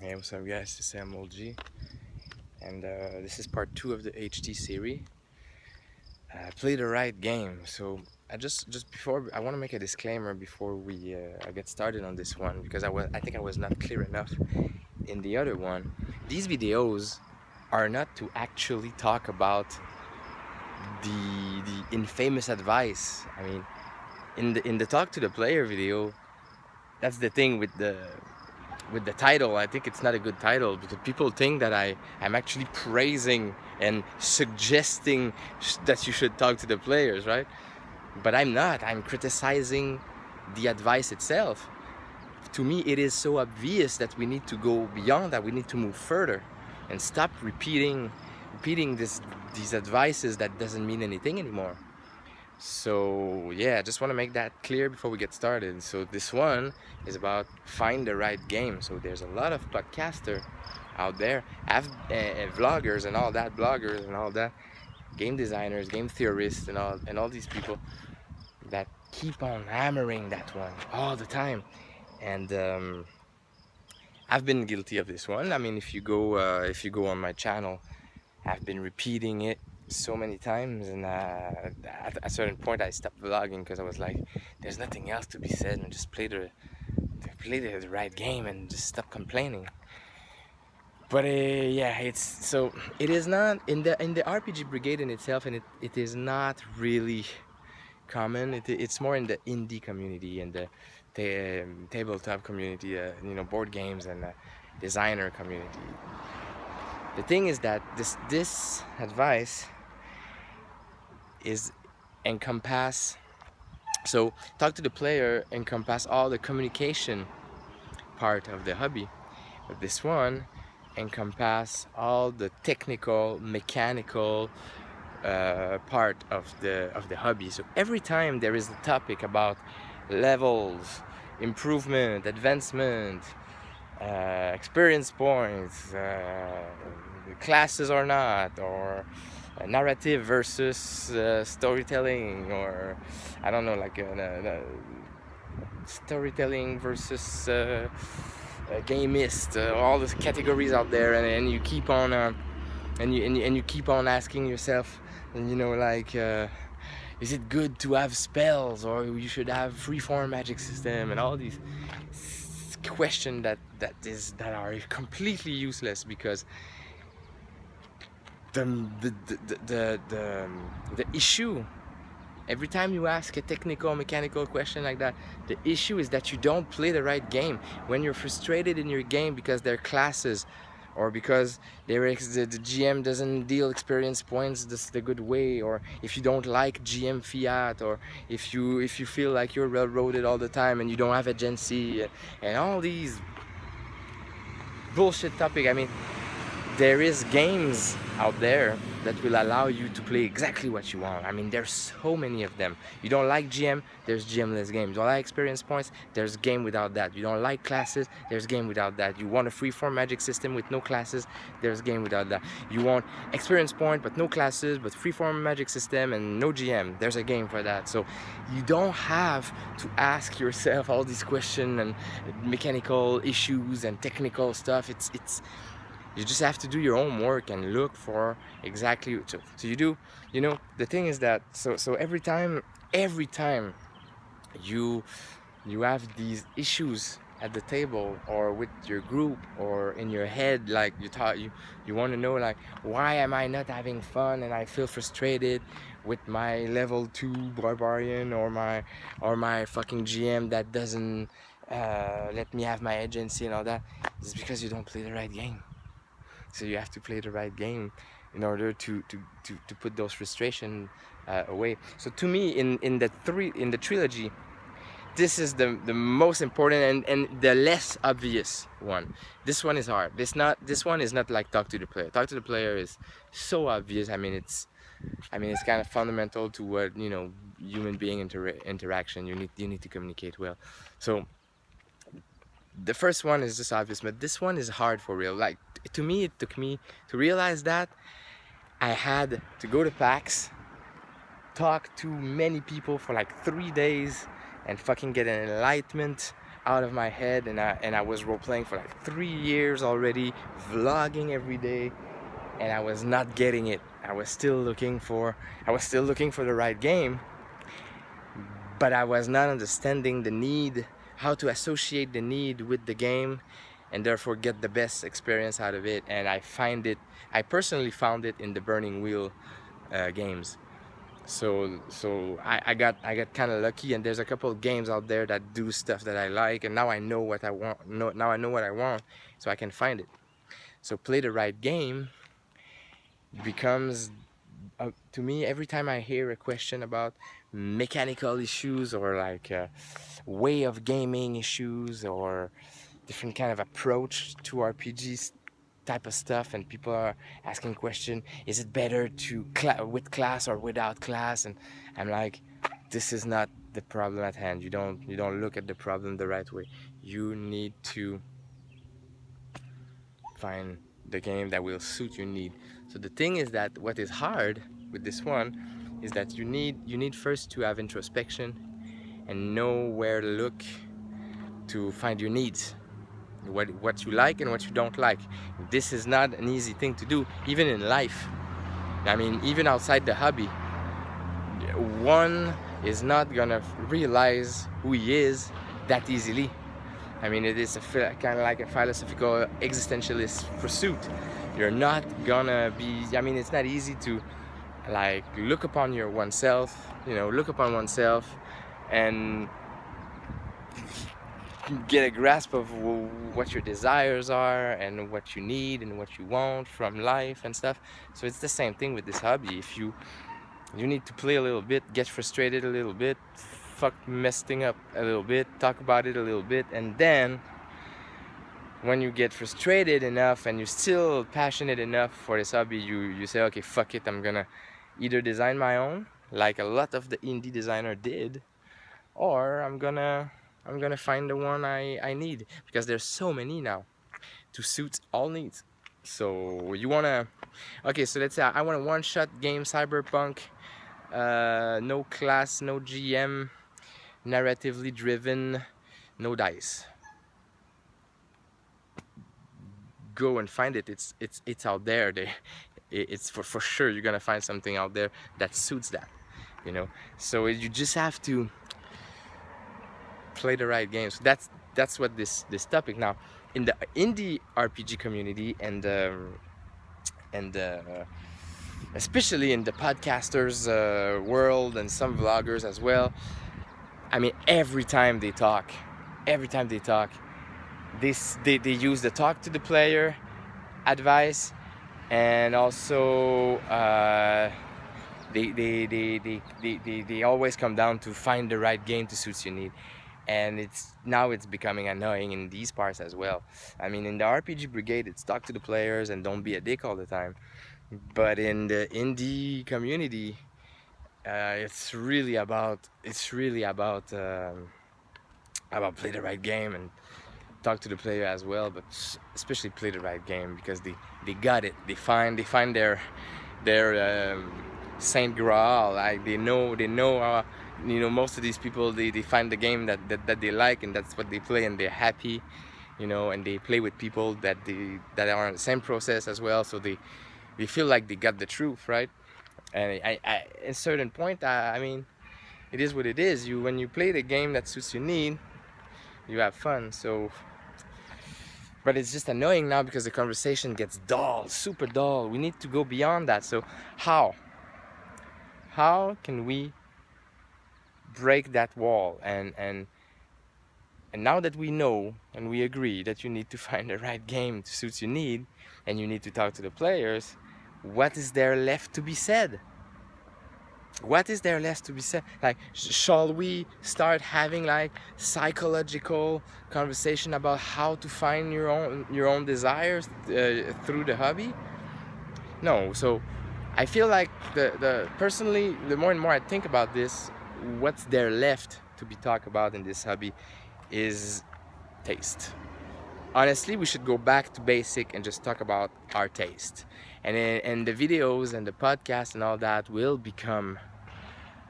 Hey, what's up, guys? This is Sam OG, and this is part 2 of the HT series. Play the right game. So just before I want to make a disclaimer before we I get started on this one because I think I was not clear enough in the other one. These videos are not to actually talk about the infamous advice. I mean, in the talk to the player video, that's the thing with the title. I think it's not a good title because people think that I'm actually praising and suggesting that you should talk to the players, right? But I'm not. I'm criticizing the advice itself. To me, it is so obvious that we need to go beyond that. We need to move further and stop repeating these advices that doesn't mean anything anymore. So yeah, I just want to make that clear before we get started. So this one is about find the right game. So there's a lot of podcasters out there, vloggers and all that, bloggers and all that, game designers, game theorists, and all these people that keep on hammering that one all the time. And I've been guilty of this one. I mean, if you go on my channel, I've been repeating it so many times, and at a certain point I stopped vlogging because I was like, there's nothing else to be said, and just play the right game and just stop complaining. But yeah, it is not in the RPG brigade in itself, and it is not really common. It's more in the indie community and the tabletop community, board games and designer community. The thing is that this advice is encompass. So talk to the player encompass all the communication part of the hobby, but this one encompass all the technical, mechanical part of the hobby. So every time there is a topic about levels, improvement, advancement, experience points, classes or not, or narrative versus storytelling, or I don't know, like storytelling versus gamist, all these categories out there, and you keep on and you keep on asking yourself, and is it good to have spells, or you should have freeform magic system, and all these questions that are completely useless because the the the the, the, the issue every time you ask a technical mechanical question like that, the issue is that you don't play the right game. When you're frustrated in your game because there are classes, or because the GM doesn't deal experience points the good way, or if you don't like GM fiat, or if you feel like you're railroaded all the time and you don't have agency, and all these bullshit topic. I mean, there is games out there that will allow you to play exactly what you want. I mean, there's so many of them. You don't like GM, there's GM-less games. You don't like experience points, there's game without that. You don't like classes, there's game without that. You want a free-form magic system with no classes, there's game without that. You want experience point but no classes, but free-form magic system and no GM, there's a game for that. So you don't have to ask yourself all these questions and mechanical issues and technical stuff. You just have to do your own work and look for exactly. So you do, the thing is that so every time you you have these issues at the table or with your group or in your head, like you want to know, like, why am I not having fun and I feel frustrated with my level 2 barbarian, or my fucking GM that doesn't let me have my agency and all that. It's because you don't play the right game. So you have to play the right game in order to put those frustration away. So to me, in the trilogy, this is the most important and the less obvious one. This one is hard. This one is not like talk to the player. Talk to the player is so obvious. I mean it's kind of fundamental to what, human being interaction. You need to communicate well. So the first one is just obvious, but this one is hard for real. Like, to me, it took me to realize that I had to go to PAX, talk to many people for like 3 days, and fucking get an enlightenment out of my head, and I was role playing for like 3 years already, vlogging every day, and I was not getting it. I was still looking for the right game, but I was not understanding the need, how to associate the need with the game, and therefore get the best experience out of it. And I personally found it in the Burning Wheel games. So I got kind of lucky, and there's a couple of games out there that do stuff that I like, and now I know what I want. Now I know what I want, so I can find it. So play the right game becomes, to me, every time I hear a question about mechanical issues or like way of gaming issues or different kind of approach to RPGs type of stuff, and people are asking question, is it better to with class or without class? And I'm like, this is not the problem at hand. You don't look at the problem the right way. You need to find the game that will suit your need. So the thing is that what is hard with this one is that you need first to have introspection and know where to look to find your needs, what you like and what you don't like. This is not an easy thing to do, even in life. I mean, even outside the hobby, one is not gonna realize who he is that easily. I mean, it is kind of like a philosophical existentialist pursuit. You're not gonna be, I mean, it's not easy to like look upon oneself, look upon oneself and get a grasp of what your desires are and what you need and what you want from life and stuff. So it's the same thing with this hobby. If you need to play a little bit, get frustrated a little bit, mess thing up a little bit, talk about it a little bit, and then when you get frustrated enough and you're still passionate enough for this hobby, you say, okay, fuck it, I'm gonna either design my own, like a lot of the indie designer did, or I'm gonna find the one I need, because there's so many now to suit all needs. So you wanna, okay, so let's say I want a one-shot game, cyberpunk, no class, no GM, narratively driven, no dice. Go and find it. It's out there. It's for sure you're gonna find something out there that suits that, so you just have to play the right games. So that's what this topic now in the indie RPG community, and especially in the podcasters world, and some vloggers as well. I mean, every time they talk, they use the talk to the player advice, and also they always come down to find the right game to suit your need. And it's becoming annoying in these parts as well. I mean, in the RPG brigade, it's talk to the players and don't be a dick all the time. But in the indie community, it's really about play the right game and talk to the player as well, but especially play the right game, because they got it. They find their Saint Graal. Like they know most of these people, they find the game that they like, and that's what they play, and they're happy, and they play with people that are on the same process as well, so they feel like they got the truth, right? And at a certain point, I mean, it is what it is. When you play the game that suits your need, you have fun. So, but it's just annoying now because the conversation gets dull, super dull. We need to go beyond that. So how can we break that wall? And now that we know and we agree that you need to find the right game to suit your need, and you need to talk to the players, what is there left to be said? What is there left to be said? Like, shall we start having like psychological conversation about how to find your own desires through the hobby? No. So I feel like personally, the more and more I think about this, what's there left to be talked about in this hobby is taste. Honestly, we should go back to basic and just talk about our taste, and the videos and the podcast and all that will become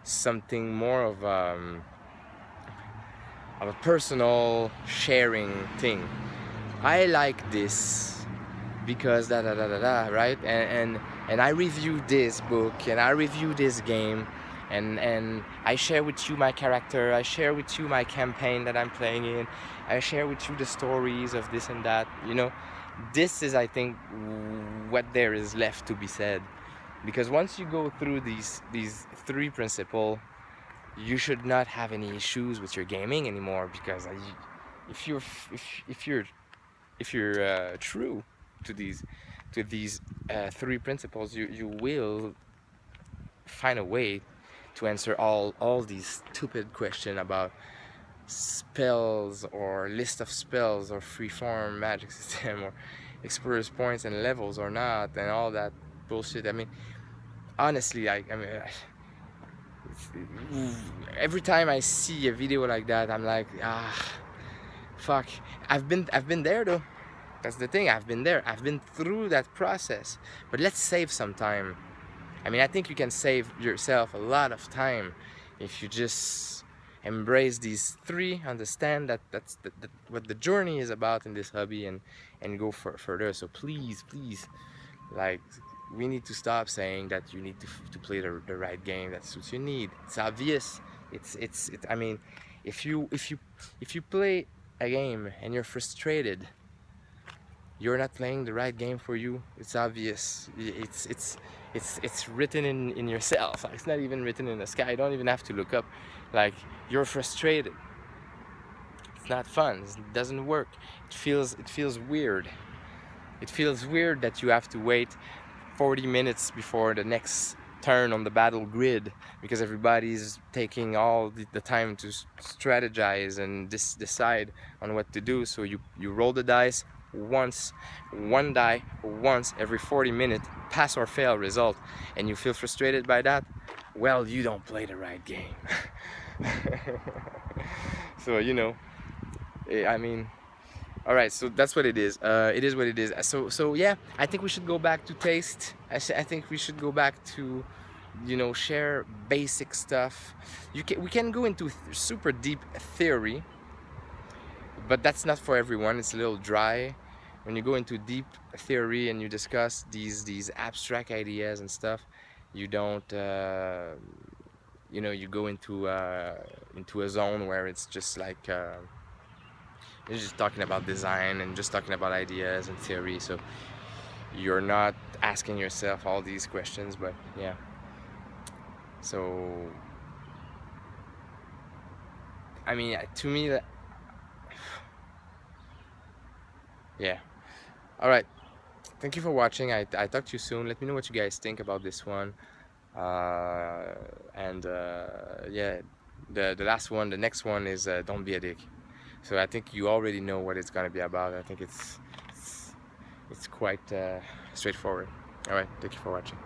something more of of a personal sharing thing. I like this because da da da da da, right? And I review this book and I review this game, and I share with you my character. I share with you my campaign that I'm playing in. I share with you the stories of this and that. You know, this is, I think, what there is left to be said. Because once you go through these three principles, you should not have any issues with your gaming anymore. Because if you're if you're if you're true to these three principles, you will find a way to answer all these stupid questions about spells or list of spells or freeform magic system or explorers points and levels or not and all that bullshit. I mean, honestly, I mean, every time I see a video like that, I'm like, fuck. I've been there though. That's the thing. I've been there. I've been through that process. But let's save some time. I mean, I think you can save yourself a lot of time if you just embrace these three, understand that that's what the journey is about in this hobby, and go further. So please, like, we need to stop saying that you need to play the right game that suits your need. It's obvious. I mean, if you play a game and you're frustrated, you're not playing the right game for you. It's obvious. It's written in yourself. It's not even written in the sky. You don't even have to look up. Like, you're frustrated. It's not fun. It doesn't work. It feels weird. It feels weird that you have to wait 40 minutes before the next turn on the battle grid because everybody's taking all the time to strategize and decide on what to do. So you roll the dice once, one die once every 40 minutes, pass or fail result, and you feel frustrated by that. Well, you don't play the right game. So, I mean, all right, so that's what it is. It is what it is. So yeah, I think we should go back to taste. I think we should go back to, share basic stuff. We can go into super deep theory, but that's not for everyone. It's a little dry. When you go into deep theory and you discuss these abstract ideas and stuff, you don't. You go into a zone where it's just like. You're just talking about design and just talking about ideas and theory, so you're not asking yourself all these questions. But yeah, so I mean, to me, that, yeah. All right, thank you for watching. I talk to you soon. Let me know what you guys think about this one, and yeah, the last one, the next one is don't be a dick. So I think you already know what it's gonna be about. I think it's quite straightforward. All right, thank you for watching.